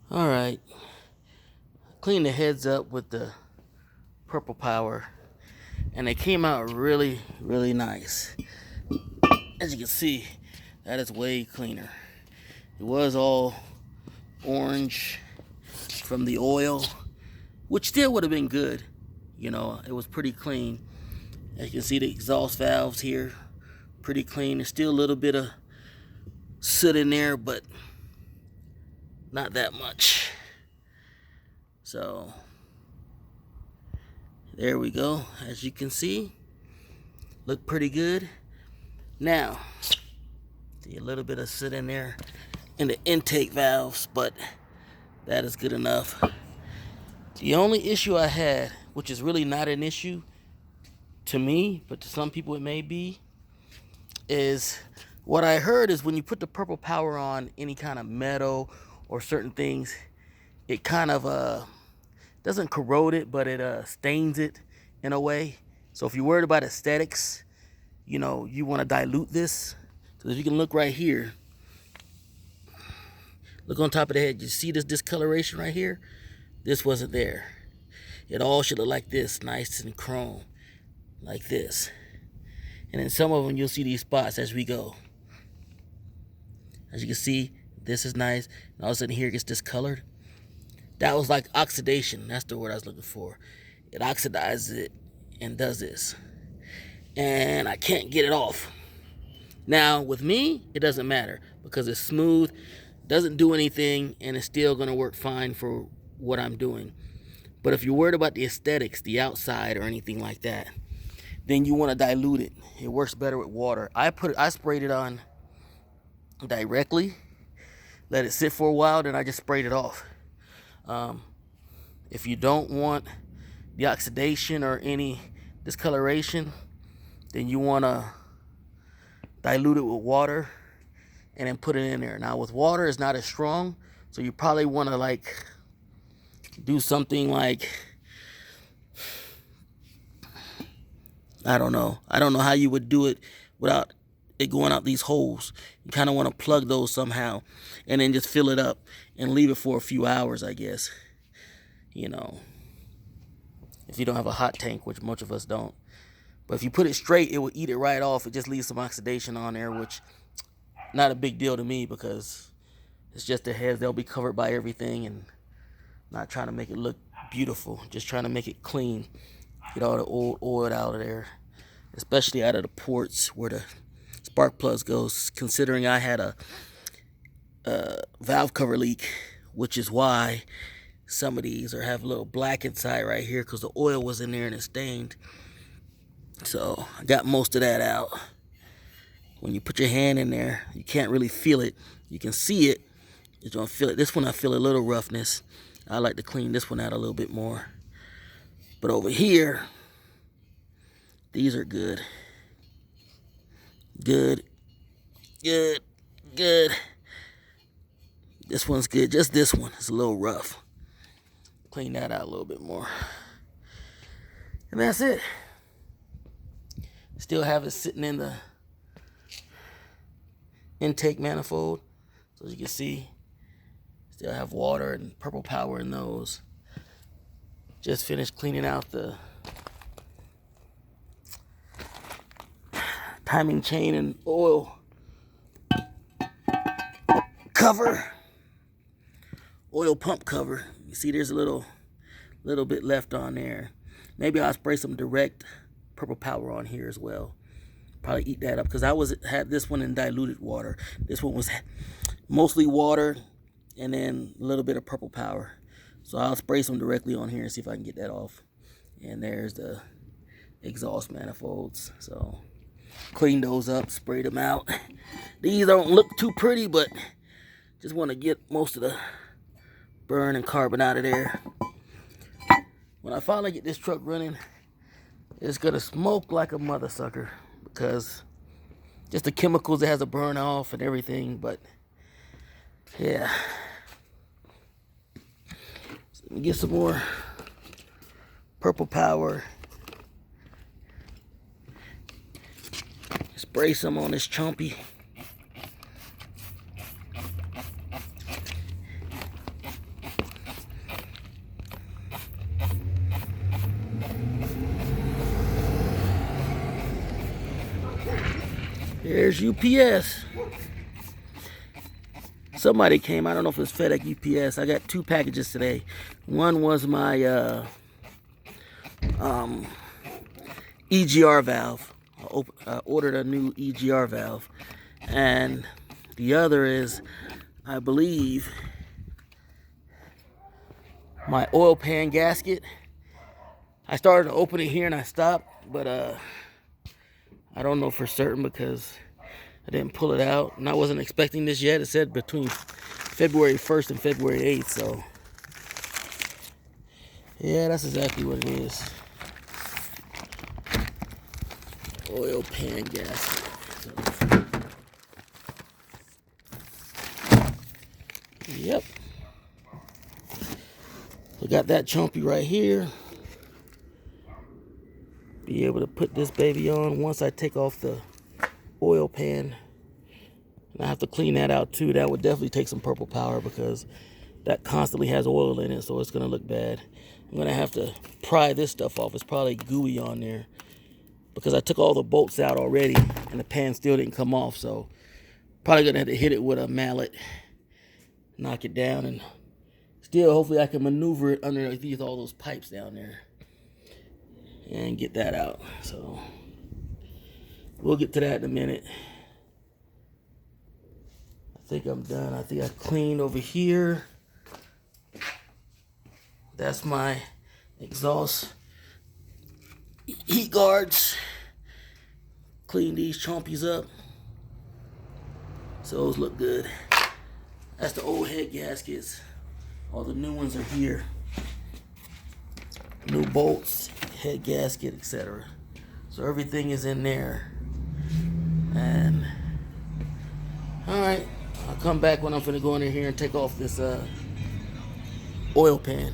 All right, clean the heads up with the purple power, and they came out really, really nice. As you can see, that is way cleaner. It was all orange from the oil, which still would have been good. You know, it was pretty clean. As you can see, the exhaust valves here, pretty clean. There's still a little bit of soot in there, but not that much. So there we go. As you can see, look pretty good. Now, see a little bit of soot in there in the intake valves, but that is good enough. The only issue I had, which is really not an issue to me, but to some people it may be, is what I heard is when you put the purple power on any kind of metal or certain things, it kind of doesn't corrode it, but it stains it in a way. So if you're worried about aesthetics, you know, you want to dilute this. So if you can look right here, look on top of the head, you see this discoloration right here? This wasn't there. It all should look like this, nice and chrome, like this. And then some of them you'll see these spots as we go. As you can see, this is nice, and all of a sudden here it gets discolored. That was like oxidation. That's the word I was looking for. It oxidizes it and does this. And I can't get it off. Now, with me, it doesn't matter because it's smooth, doesn't do anything, and it's still going to work fine for what I'm doing. But if you're worried about the aesthetics, the outside, or anything like that, then you want to dilute it. It works better with water. I sprayed it on directly, let it sit for a while, then I just sprayed it off. If you don't want the oxidation or any discoloration, then you want to dilute it with water and then put it in there. Now with water, it's not as strong, so you probably want to like do something like, I don't know how you would do it without it going out these holes. You kind of want to plug those somehow and then just fill it up and leave it for a few hours, I guess. You know, if you don't have a hot tank, which most of us don't. But if you put it straight, it will eat it right off. It just leaves some oxidation on there, which not a big deal to me because it's just the heads. They'll be covered by everything, and not trying to make it look beautiful, just trying to make it clean. Get all the old oil out of there, especially out of the ports where the spark plugs goes, considering I had a valve cover leak, which is why some of these have a little black inside right here because the oil was in there and it stained. So I got most of that out. When you put your hand in there, you can't really feel it. You can see it. You don't feel it. This one I feel a little roughness. I like to clean this one out a little bit more. But over here, these are good. Good. Good. Good. This one's good. Just this one is a little rough. Clean that out a little bit more. And that's it. Still have it sitting in the intake manifold. So as you can see, still have water and purple power in those. Just finished cleaning out the timing chain and oil cover, oil pump cover. You see there's a little bit left on there. Maybe I'll spray some direct purple power on here as well. Probably eat that up because I had this one in diluted water. This one was mostly water and then a little bit of purple power. So I'll spray some directly on here and see if I can get that off. And there's the exhaust manifolds. So clean those up, sprayed them out. These don't look too pretty, but just want to get most of the burn and carbon out of there. When I finally get this truck running, it's gonna smoke like a mother sucker because just the chemicals it has to burn off and everything. But yeah, so let me get some more purple power. Spray some on this chompy. Here's UPS. Somebody came, I don't know if it was FedEx, UPS. I got 2 packages today. One was my EGR valve. I ordered a new EGR valve. And the other is, I believe, my oil pan gasket. I started to open it here and I stopped, but I don't know for certain because I didn't pull it out, and I wasn't expecting this yet. It said between February 1st and February 8th, so yeah, that's exactly what it is. Oil pan gasket. So, yep. We got that chompy right here. Be able to put this baby on once I take off the oil pan. And I have to clean that out too. That would definitely take some purple power because that constantly has oil in it, so it's gonna look bad. I'm gonna have to pry this stuff off. It's probably gooey on there because I took all the bolts out already and the pan still didn't come off, so probably gonna have to hit it with a mallet, knock it down, and still hopefully I can maneuver it underneath all those pipes down there and get that out. So we'll get to that in a minute. I think I'm done. I think I cleaned over here. That's my exhaust heat guards. Clean these chompies up. So those look good. That's the old head gaskets. All the new ones are here. New bolts, head gasket, etc. So everything is in there. And alright, I'll come back when I'm finna go in here and take off this oil pan.